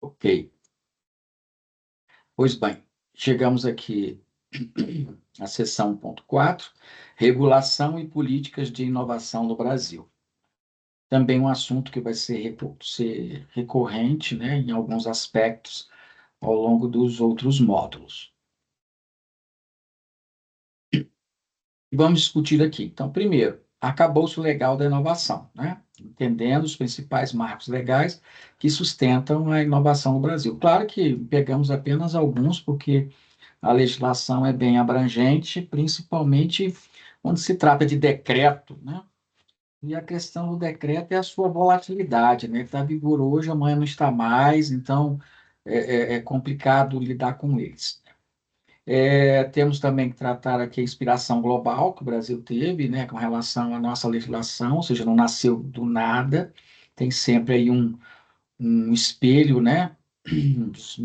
Ok. Pois bem, chegamos aqui à seção 1.4, regulação e políticas de inovação no Brasil. Também um assunto que vai ser recorrente, né, em alguns aspectos ao longo dos outros módulos. Vamos discutir aqui. Então, primeiro, arcabouço legal da inovação, né? Entendendo os principais marcos legais que sustentam a inovação no Brasil. Claro que pegamos apenas alguns, porque a legislação é bem abrangente, principalmente quando se trata de decreto, né? E a questão do decreto é a sua volatilidade, né? Ele está em vigor hoje, amanhã não está mais, então é complicado lidar com eles. Temos também que tratar aqui a inspiração global que o Brasil teve, né, com relação à nossa legislação, ou seja, não nasceu do nada, tem sempre aí um espelho, né, dos,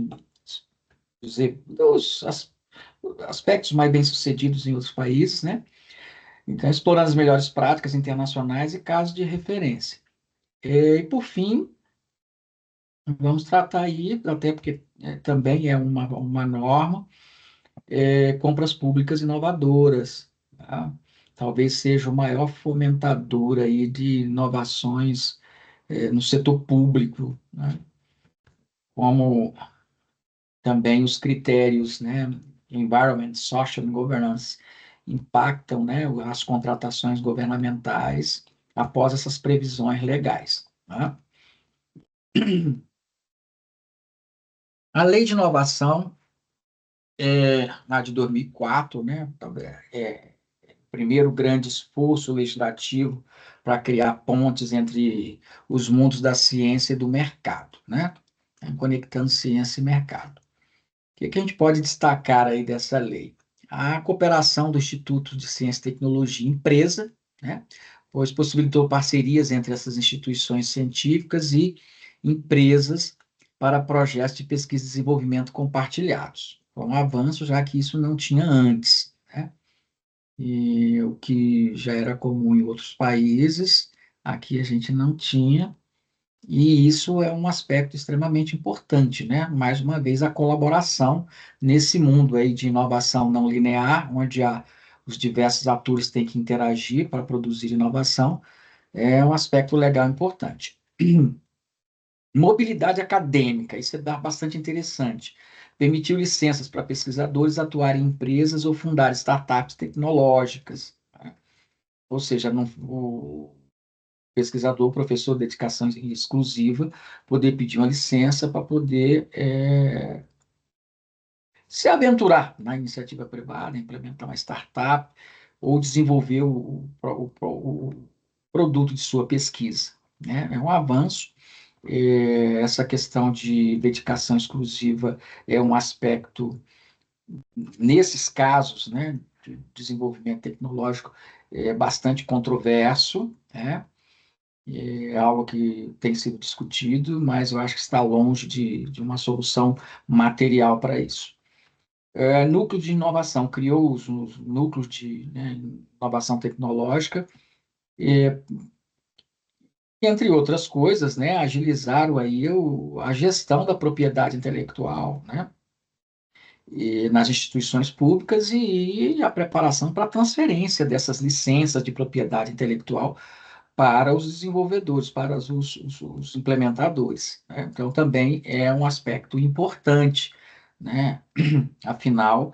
dos aspectos mais bem-sucedidos em outros países, né, então explorando as melhores práticas internacionais e casos de referência. E, por fim, vamos tratar aí, até porque também é uma norma, compras públicas inovadoras, tá? Talvez seja o maior fomentador aí de inovações no setor público, né? Como também os critérios, né, Environment, Social and Governance, impactam, né, as contratações governamentais após essas previsões legais, tá? A Lei de Inovação, lá de 2004, né, primeiro grande esforço legislativo para criar pontes entre os mundos da ciência e do mercado, né? Conectando ciência e mercado. O que a gente pode destacar aí dessa lei? A cooperação do Instituto de Ciência e Tecnologia empresa, né? Pois possibilitou parcerias entre essas instituições científicas e empresas para projetos de pesquisa e desenvolvimento compartilhados. Foi um avanço, já que isso não tinha antes, né? E o que já era comum em outros países, aqui a gente não tinha, e isso é um aspecto extremamente importante, né? Mais uma vez, a colaboração nesse mundo aí de inovação não linear, onde os diversos atores têm que interagir para produzir inovação, é um aspecto legal importante. Mobilidade acadêmica, isso é bastante interessante. Permitiu licenças para pesquisadores atuarem em empresas ou fundar startups tecnológicas, né? Ou seja, o pesquisador, o professor de dedicação exclusiva, poder pedir uma licença para poder se aventurar na iniciativa privada, implementar uma startup ou desenvolver o produto de sua pesquisa, né? É um avanço. Essa questão de dedicação exclusiva é um aspecto, nesses casos, né, de desenvolvimento tecnológico, bastante controverso, né? É algo que tem sido discutido, mas eu acho que está longe de uma solução material para isso. Núcleo de inovação, criou os núcleos de, né, inovação tecnológica, é, entre outras coisas, né, agilizaram aí a gestão da propriedade intelectual, né, nas instituições públicas e a preparação para a transferência dessas licenças de propriedade intelectual para os desenvolvedores, para os implementadores, né? Então, também é um aspecto importante, né? Afinal,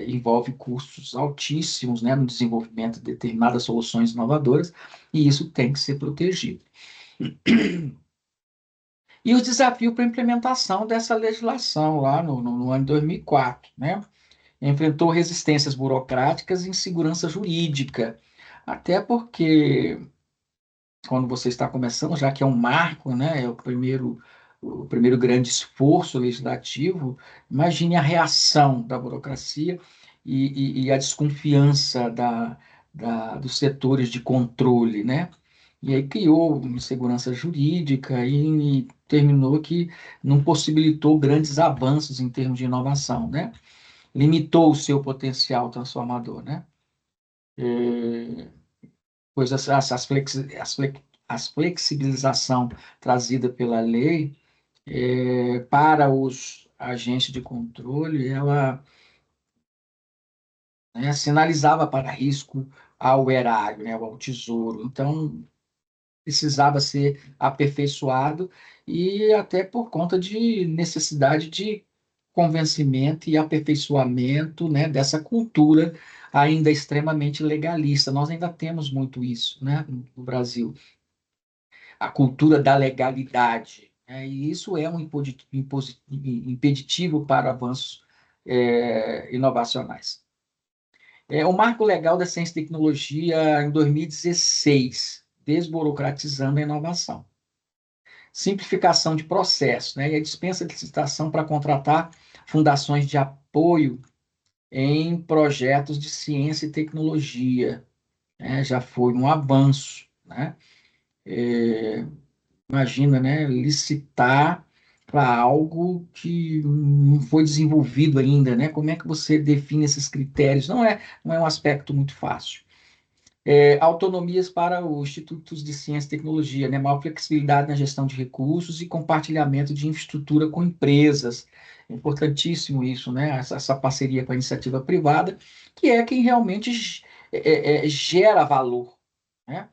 envolve custos altíssimos, né, no desenvolvimento de determinadas soluções inovadoras, e isso tem que ser protegido. E os desafios para a implementação dessa legislação lá no ano 2004, né? Enfrentou resistências burocráticas e insegurança jurídica, até porque quando você está começando, já que é um marco, né, é o primeiro grande esforço legislativo, imagine a reação da burocracia e a desconfiança dos setores de controle, né? E aí criou insegurança jurídica e terminou que não possibilitou grandes avanços em termos de inovação, né? Limitou o seu potencial transformador, né? Pois as flexibilização trazida pela lei para os agentes de controle, ela, né, sinalizava para risco ao erário, né, ao tesouro. Então, precisava ser aperfeiçoado e até por conta de necessidade de convencimento e aperfeiçoamento, né, dessa cultura ainda extremamente legalista. Nós ainda temos muito isso, né, no Brasil, a cultura da legalidade, né, e isso é um impeditivo para avanços inovacionais. O Marco Legal da Ciência e Tecnologia em 2016, desburocratizando a inovação. Simplificação de processos, né? E a dispensa de licitação para contratar fundações de apoio em projetos de ciência e tecnologia, né? Já foi um avanço, né? Imagina, né? Licitar para algo que não foi desenvolvido ainda, né? Como é que você define esses critérios? Não é um aspecto muito fácil. Autonomias para os institutos de ciência e tecnologia, né? Maior flexibilidade na gestão de recursos e compartilhamento de infraestrutura com empresas. É importantíssimo isso, né? Essa parceria com a iniciativa privada, que é quem realmente gera valor, né?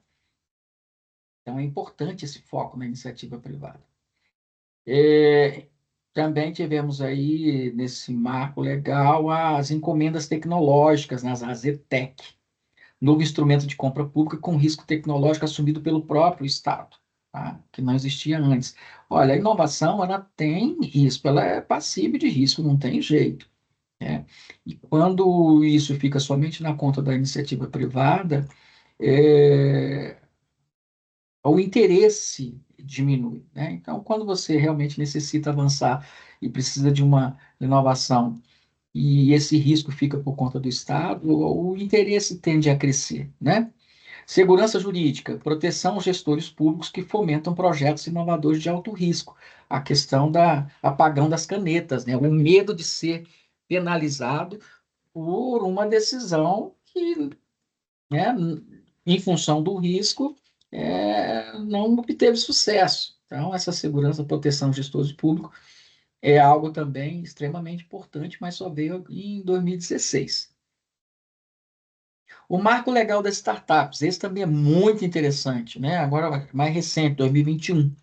Então é importante esse foco na iniciativa privada. Também tivemos aí, nesse marco legal, as encomendas tecnológicas, nas AZTEC, novo instrumento de compra pública com risco tecnológico assumido pelo próprio Estado, tá? Que não existia antes. Olha, a inovação, ela tem risco, ela é passível de risco, não tem jeito, né? E quando isso fica somente na conta da iniciativa privada, é, o interesse diminui, né? Então, quando você realmente necessita avançar e precisa de uma inovação e esse risco fica por conta do Estado, o interesse tende a crescer, né? Segurança jurídica, proteção aos gestores públicos que fomentam projetos inovadores de alto risco. A questão da apagão das canetas, né? O medo de ser penalizado por uma decisão que, né, em função do risco, não obteve sucesso. Então, essa segurança, proteção aos gestores públicos é algo também extremamente importante, mas só veio em 2016. O marco legal das startups, esse também é muito interessante, né? Agora, mais recente, 2021,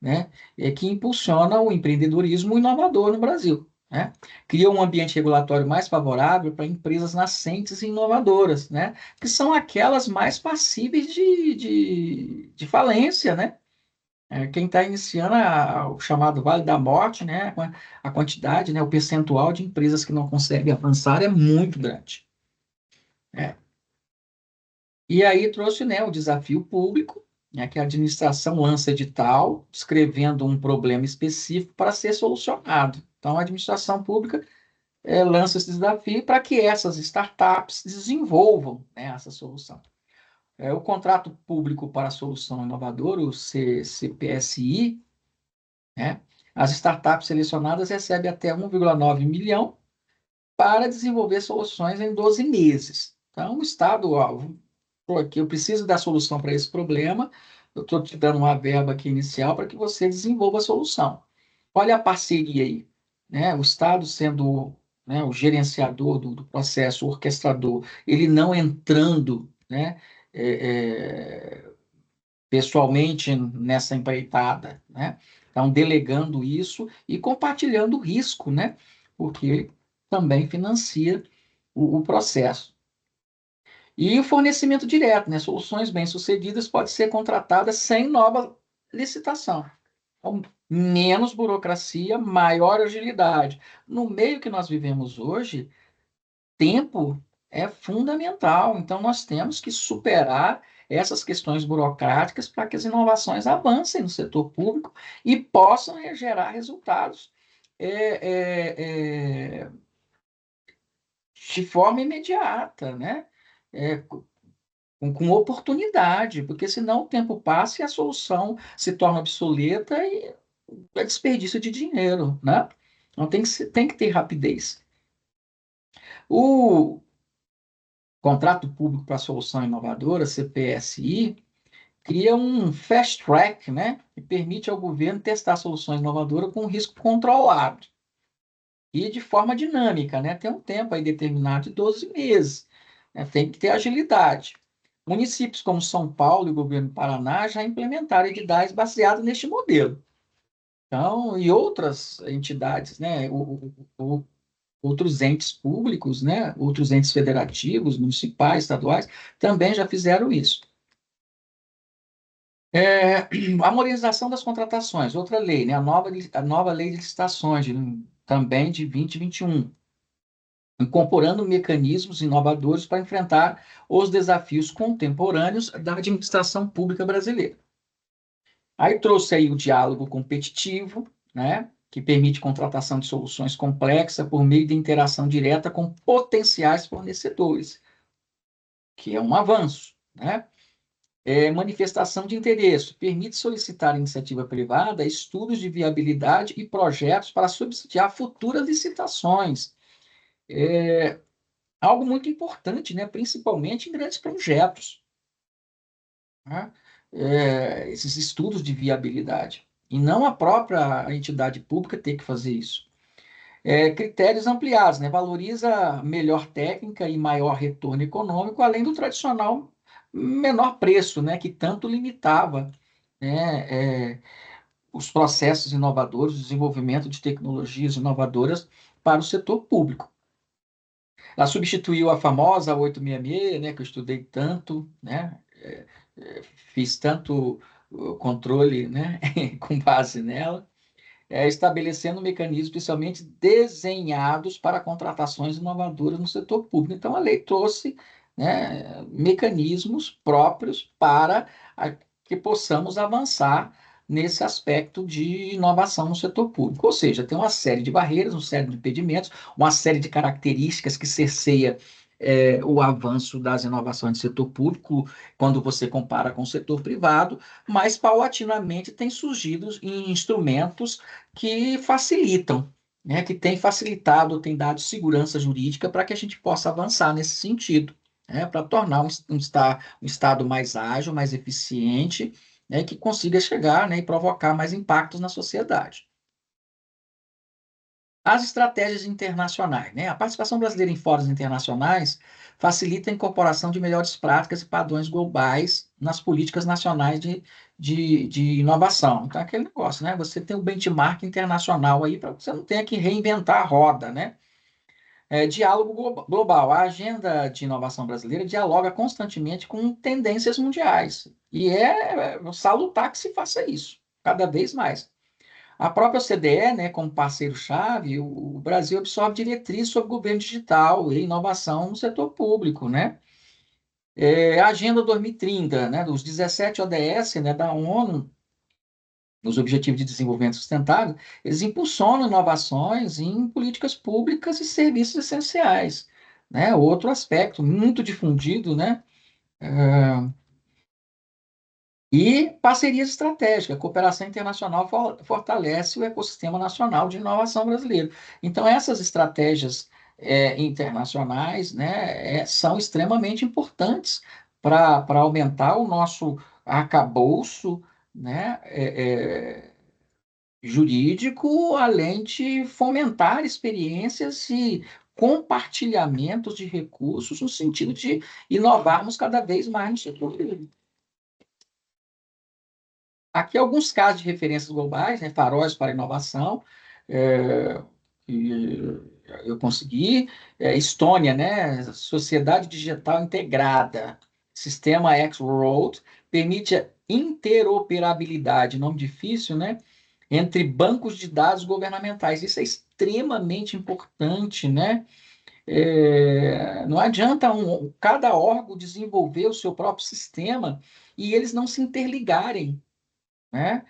né? Que impulsiona o empreendedorismo inovador no Brasil, né? Cria um ambiente regulatório mais favorável para empresas nascentes e inovadoras, né? Que são aquelas mais passíveis de falência, né? Quem está iniciando o chamado Vale da Morte, né? A quantidade, né? O percentual de empresas que não conseguem avançar é muito grande. É. E aí trouxe, né, o desafio público, né, que a administração lança edital descrevendo um problema específico para ser solucionado. Então, a administração pública lança esse desafio para que essas startups desenvolvam, né, essa solução. O contrato público para a solução inovadora, o CPSI, né, as startups selecionadas recebem até 1,9 milhão para desenvolver soluções em 12 meses. Então, o Estado, ó, porque eu preciso dar solução para esse problema, eu estou te dando uma verba aqui inicial para que você desenvolva a solução. Olha a parceria aí, né? O Estado sendo, né, o gerenciador do processo, o orquestrador, ele não entrando, né, pessoalmente nessa empreitada, né? Então, delegando isso e compartilhando o risco, né? Porque ele também financia o processo. E o fornecimento direto, né? Soluções bem-sucedidas pode ser contratadas sem nova licitação. Então, menos burocracia, maior agilidade. No meio que nós vivemos hoje, tempo é fundamental. Então, nós temos que superar essas questões burocráticas para que as inovações avancem no setor público e possam gerar resultados de forma imediata, né? É, com oportunidade, porque senão o tempo passa e a solução se torna obsoleta e é desperdício de dinheiro, né? Então tem que ter rapidez. O contrato público para solução inovadora, CPSI, cria um fast track, né, que permite ao governo testar soluções inovadoras com risco controlado e de forma dinâmica, né? Tem um tempo aí determinado de 12 meses, né? Tem que ter agilidade. Municípios como São Paulo e o governo do Paraná já implementaram editais baseados neste modelo. Então, e outras entidades, né? Outros entes públicos, né? Outros entes federativos, municipais, estaduais, também já fizeram isso. A modernização das contratações, outra lei, né? A nova lei de licitações, também de 2021, incorporando mecanismos inovadores para enfrentar os desafios contemporâneos da administração pública brasileira. Aí trouxe aí o diálogo competitivo, né, que permite contratação de soluções complexas por meio de interação direta com potenciais fornecedores, que é um avanço, né? Manifestação de interesse, permite solicitar à iniciativa privada estudos de viabilidade e projetos para subsidiar futuras licitações. Algo muito importante, né? Principalmente em grandes projetos, né? Esses estudos de viabilidade. E não a própria entidade pública ter que fazer isso. Critérios ampliados, né? Valoriza melhor técnica e maior retorno econômico, além do tradicional menor preço, né? Que tanto limitava, né? Os processos inovadores, o desenvolvimento de tecnologias inovadoras para o setor público. Ela substituiu a famosa 866, né, que eu estudei tanto, né, fiz tanto controle, né, com base nela, estabelecendo mecanismos especialmente desenhados para contratações inovadoras no setor público. Então, a lei trouxe, né, mecanismos próprios para que possamos avançar nesse aspecto de inovação no setor público. Ou seja, tem uma série de barreiras, uma série de impedimentos, uma série de características que cerceia o avanço das inovações no setor público quando você compara com o setor privado, mas paulatinamente tem surgido instrumentos que facilitam, né, que têm facilitado, têm dado segurança jurídica para que a gente possa avançar nesse sentido, né, para tornar um Estado mais ágil, mais eficiente, né, que consiga chegar, né, e provocar mais impactos na sociedade. As estratégias internacionais, né? A participação brasileira em fóruns internacionais facilita a incorporação de melhores práticas e padrões globais nas políticas nacionais de inovação. Então, é aquele negócio, né? Você tem um benchmark internacional aí para você não tenha que reinventar a roda, né? Diálogo global. A agenda de inovação brasileira dialoga constantemente com tendências mundiais. E é salutar que se faça isso, cada vez mais. A própria OCDE, né, como parceiro-chave, o Brasil absorve diretrizes sobre governo digital e inovação no setor público, né? A Agenda 2030, né, dos 17 ODS, né, da ONU, os Objetivos de Desenvolvimento Sustentável, eles impulsionam inovações em políticas públicas e serviços essenciais, né? Outro aspecto muito difundido, né? E parcerias estratégicas, a cooperação internacional fortalece o ecossistema nacional de inovação brasileiro. Então, essas estratégias internacionais, né, são extremamente importantes para aumentar o nosso arcabouço, né, jurídico, além de fomentar experiências e compartilhamentos de recursos no sentido de inovarmos cada vez mais no setor público. Aqui alguns casos de referências globais, né, faróis para inovação, é, que eu consegui. Estônia, né, Sociedade Digital Integrada, Sistema X-Road, permite a interoperabilidade, nome difícil, né, entre bancos de dados governamentais. Isso é extremamente importante, né? Não adianta cada órgão desenvolver o seu próprio sistema e eles não se interligarem, né?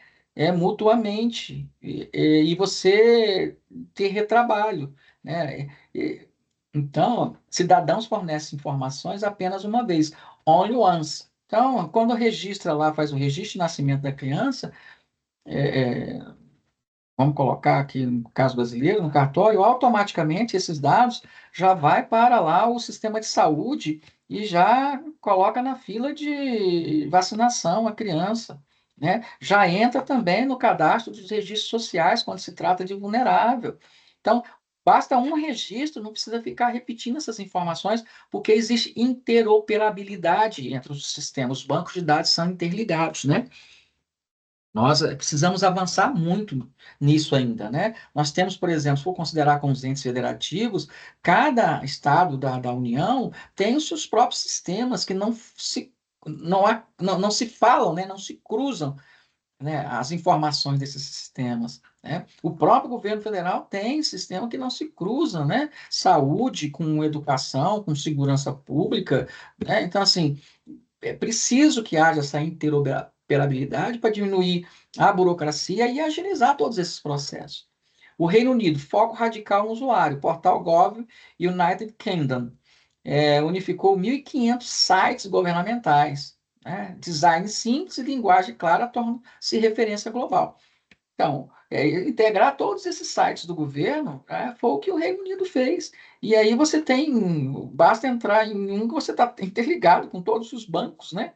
Mutuamente, e você ter retrabalho, né? Então, cidadãos fornecem informações apenas uma vez, only once. Então, quando registra lá, faz o registro de nascimento da criança, vamos colocar aqui no caso brasileiro, no cartório, automaticamente esses dados já vai para lá o sistema de saúde e já coloca na fila de vacinação a criança, né? Já entra também no cadastro dos registros sociais quando se trata de vulnerável. Então, basta um registro, não precisa ficar repetindo essas informações, porque existe interoperabilidade entre os sistemas. Os bancos de dados são interligados, né? Nós precisamos avançar muito nisso ainda, né? Nós temos, por exemplo, se for considerar como os entes federativos, cada estado da União tem os seus próprios sistemas que não se falam, né? Não se cruzam, né? As informações desses sistemas, né? O próprio governo federal tem sistema que não se cruzam, né? Saúde com educação, com segurança pública, né? Então, assim, é preciso que haja essa interoperabilidade para diminuir a burocracia e agilizar todos esses processos. O Reino Unido, foco radical no usuário, Portal Gov United Kingdom, unificou 1.500 sites governamentais, né? Design simples e linguagem clara tornam-se referência global. Então, integrar todos esses sites do governo, né, foi o que o Reino Unido fez. E aí você tem, basta entrar em um que você está interligado com todos os bancos, né?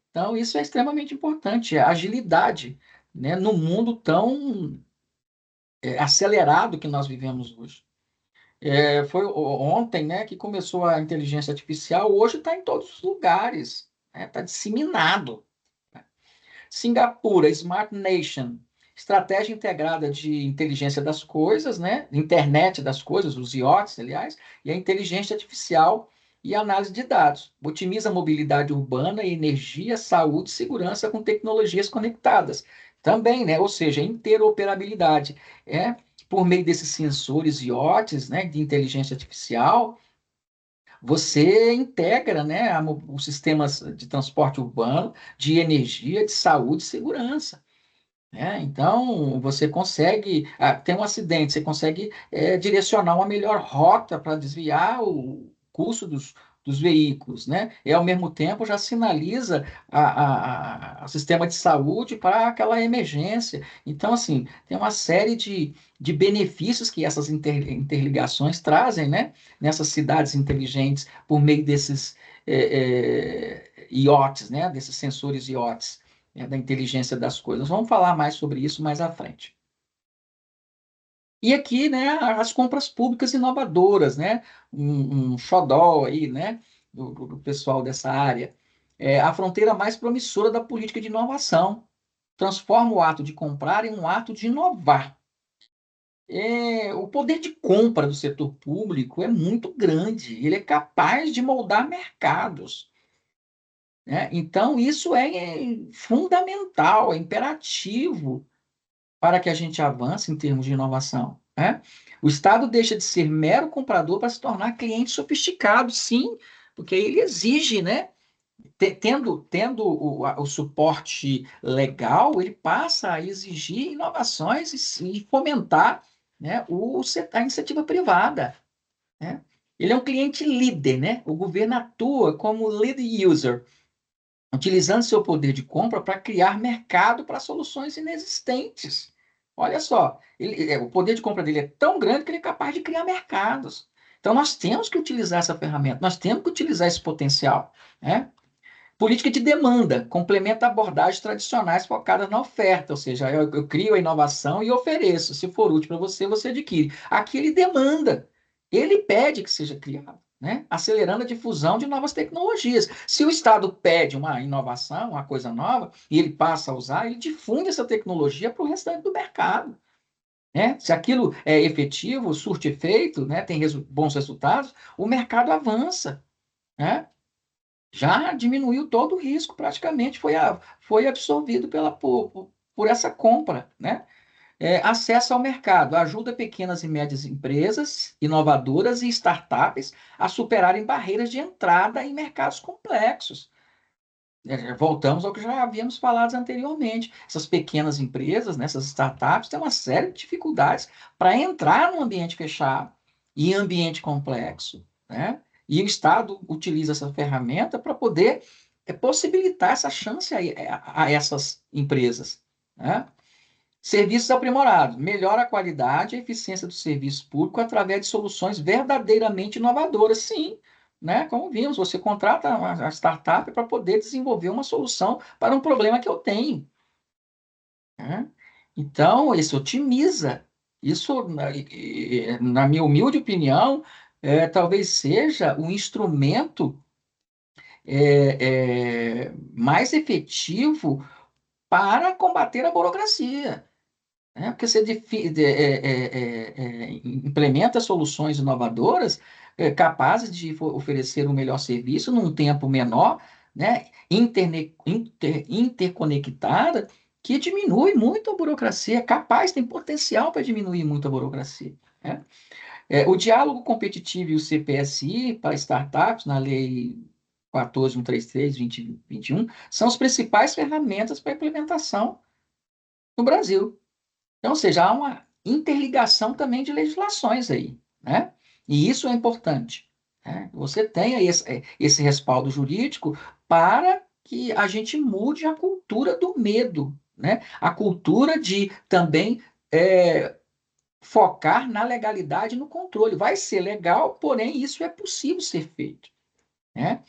Então, isso é extremamente importante, a agilidade, né, no mundo tão acelerado que nós vivemos hoje. Foi ontem, né, que começou a inteligência artificial, hoje está em todos os lugares, né, está disseminado. Singapura, Smart Nation, estratégia integrada de inteligência das coisas, né? Internet das coisas, os IoTs, aliás, e a inteligência artificial e análise de dados. Otimiza a mobilidade urbana e energia, saúde e segurança com tecnologias conectadas. Também, né? Ou seja, interoperabilidade. Por meio desses sensores IoTs, né, de inteligência artificial, você integra, né, os sistemas de transporte urbano, de energia, de saúde e segurança. Né? Então, você consegue, tem um acidente, você consegue direcionar uma melhor rota para desviar o custo dos veículos, né? E, ao mesmo tempo, já sinaliza o sistema de saúde para aquela emergência. Então, assim, tem uma série de benefícios que essas interligações trazem, né? Nessas cidades inteligentes, por meio desses IoTs, né? Desses sensores IoTs, da inteligência das coisas. Vamos falar mais sobre isso mais à frente. E aqui, né, as compras públicas inovadoras, né, um xodó aí, né, do pessoal dessa área. A fronteira mais promissora da política de inovação. Transforma o ato de comprar em um ato de inovar. O poder de compra do setor público é muito grande, ele é capaz de moldar mercados, né? Então, isso é fundamental, é imperativo para que a gente avance em termos de inovação, né? O Estado deixa de ser mero comprador para se tornar cliente sofisticado, sim, porque ele exige, né? Tendo o suporte legal, ele passa a exigir inovações e fomentar, né, a iniciativa privada, né? Ele é um cliente líder, né? O governo atua como lead user, utilizando seu poder de compra para criar mercado para soluções inexistentes. Olha só, o poder de compra dele é tão grande que ele é capaz de criar mercados. Então, nós temos que utilizar essa ferramenta, nós temos que utilizar esse potencial, né? Política de demanda complementa abordagens tradicionais focadas na oferta, ou seja, eu crio a inovação e ofereço. Se for útil para você, você adquire. Aqui ele demanda, ele pede que seja criado, né? Acelerando a difusão de novas tecnologias. Se o Estado pede uma inovação, uma coisa nova, e ele passa a usar, ele difunde essa tecnologia para o restante do mercado. Né? Se aquilo é efetivo, surte efeito, né? Tem bons resultados, o mercado avança. Né? Já diminuiu todo o risco, praticamente foi absorvido por essa compra, né? Acesso ao mercado ajuda pequenas e médias empresas inovadoras e startups a superarem barreiras de entrada em mercados complexos. Voltamos ao que já havíamos falado anteriormente. Essas pequenas empresas, né, essas startups, têm uma série de dificuldades para entrar no ambiente fechado e em ambiente complexo, né? E o Estado utiliza essa ferramenta para poder possibilitar essa chance a essas empresas, né? Serviços aprimorados. Melhora a qualidade e a eficiência do serviço público através de soluções verdadeiramente inovadoras. Sim, né? Como vimos, você contrata a startup para poder desenvolver uma solução para um problema que eu tenho, né? Então, isso otimiza. Isso, na minha humilde opinião, talvez seja o instrumento mais efetivo para combater a burocracia, né? Porque você implementa soluções inovadoras capazes de oferecer um melhor serviço num tempo menor, né? Interconectada, que diminui muito a burocracia, é capaz, tem potencial para diminuir muito a burocracia, né? O diálogo competitivo e o CPSI para startups, na Lei 14.133/2021, são as principais ferramentas para a implementação no Brasil. Então, ou seja, há uma interligação também de legislações aí, né? E isso é importante, né? Você tenha esse respaldo jurídico para que a gente mude a cultura do medo, né? A cultura de também focar na legalidade e no controle. Vai ser legal, porém isso é possível ser feito, né?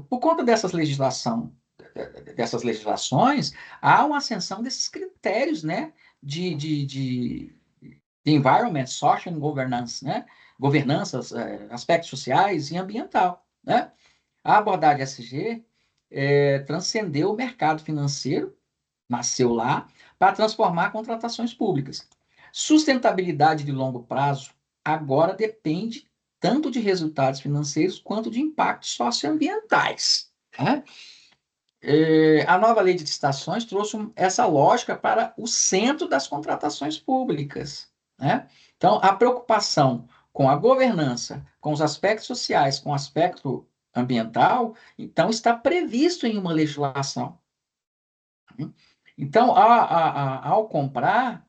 Por conta dessas legislações, há uma ascensão desses critérios, né, de environment, social and governance, né, governanças, aspectos sociais e ambiental, né? A abordagem SG transcendeu o mercado financeiro, nasceu lá, para transformar contratações públicas. Sustentabilidade de longo prazo agora depende tanto de resultados financeiros quanto de impactos socioambientais, né? A nova lei de licitações trouxe essa lógica para o centro das contratações públicas, né? Então, a preocupação com a governança, com os aspectos sociais, com o aspecto ambiental, então está previsto em uma legislação, né? Então, ao comprar,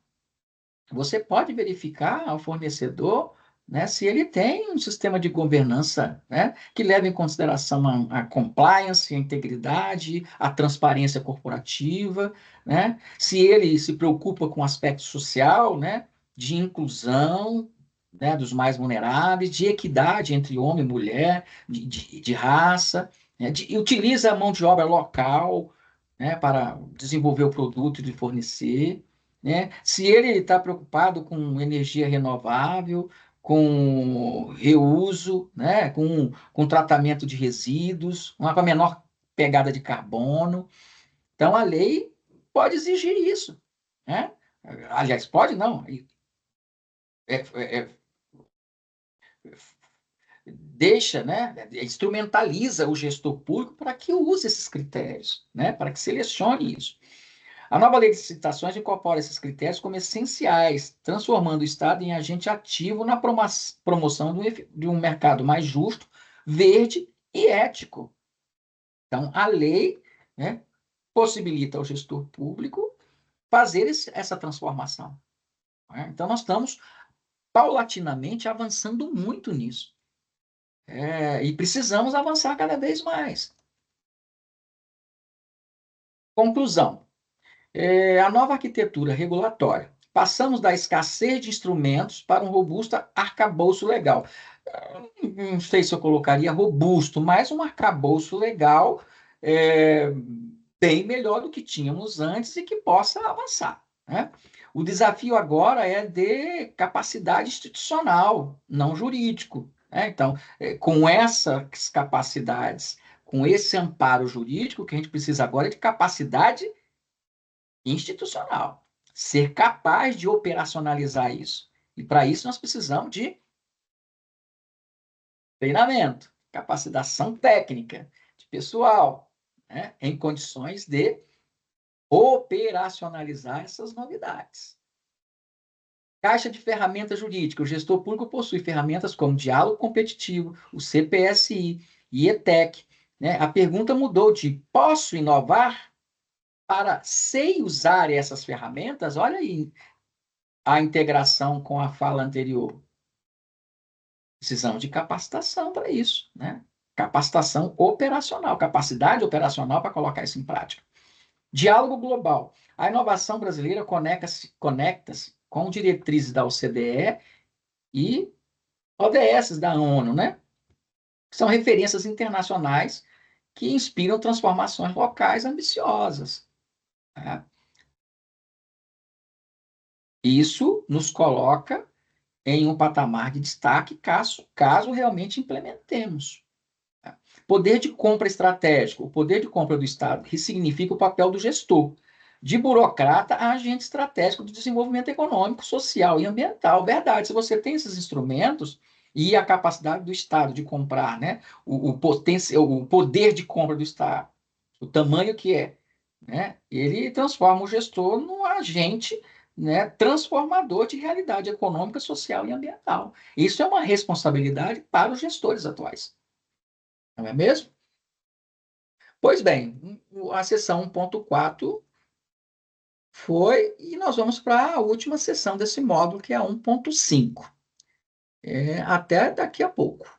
você pode verificar ao fornecedor, né, se ele tem um sistema de governança, né, que leva em consideração a compliance, a integridade, a transparência corporativa, né, se ele se preocupa com o aspecto social, né, de inclusão, né, dos mais vulneráveis, de equidade entre homem e mulher, de raça, né, e utiliza a mão de obra local, né, para desenvolver o produto e de fornecer, né? Se ele está preocupado com energia renovável, com reuso, né? Com tratamento de resíduos, com a menor pegada de carbono. Então, a lei pode exigir isso, né? Aliás, pode não. É, é, é, deixa, né? Instrumentaliza o gestor público para que use esses critérios, né? Para que selecione isso. A nova lei de licitações incorpora esses critérios como essenciais, transformando o Estado em agente ativo na promoção de um mercado mais justo, verde e ético. Então, a lei, né, possibilita ao gestor público fazer essa transformação, né? Então, nós estamos paulatinamente avançando muito nisso. E precisamos avançar cada vez mais. Conclusão. A nova arquitetura regulatória. Passamos da escassez de instrumentos para um robusto arcabouço legal. Não sei se eu colocaria robusto, mas um arcabouço legal é, bem melhor do que tínhamos antes e que possa avançar, né? O desafio agora é de capacidade institucional, não jurídico, né? Então, com essas capacidades, com esse amparo jurídico, o que a gente precisa agora é de capacidade institucional, ser capaz de operacionalizar isso. E para isso nós precisamos de treinamento, capacitação técnica, de pessoal, né, em condições de operacionalizar essas novidades. Caixa de ferramentas jurídicas. O gestor público possui ferramentas como diálogo competitivo, o CPSI e ETEC, né? A pergunta mudou de posso inovar para sei usar essas ferramentas? Olha aí a integração com a fala anterior. Precisamos de capacitação para isso, né? capacitação operacional, capacidade operacional para colocar isso em prática. Diálogo global. A inovação brasileira conecta-se com diretrizes da OCDE e ODS da ONU, né? São referências internacionais que inspiram transformações locais ambiciosas. Tá? Isso nos coloca em um patamar de destaque caso realmente implementemos. Tá? Poder de compra estratégico. O poder de compra do Estado que significa o papel do gestor, de burocrata a agente estratégico do desenvolvimento econômico, social e ambiental. Verdade, se você tem esses instrumentos e a capacidade do Estado de comprar, né, o poder de compra do Estado, o tamanho que é, né, ele transforma o gestor num agente, né, transformador de realidade econômica, social e ambiental. Isso é uma responsabilidade para os gestores atuais, não é mesmo? Pois bem, a sessão 1.4 foi, e nós vamos para a última sessão desse módulo, que é a 1.5. Até daqui a pouco.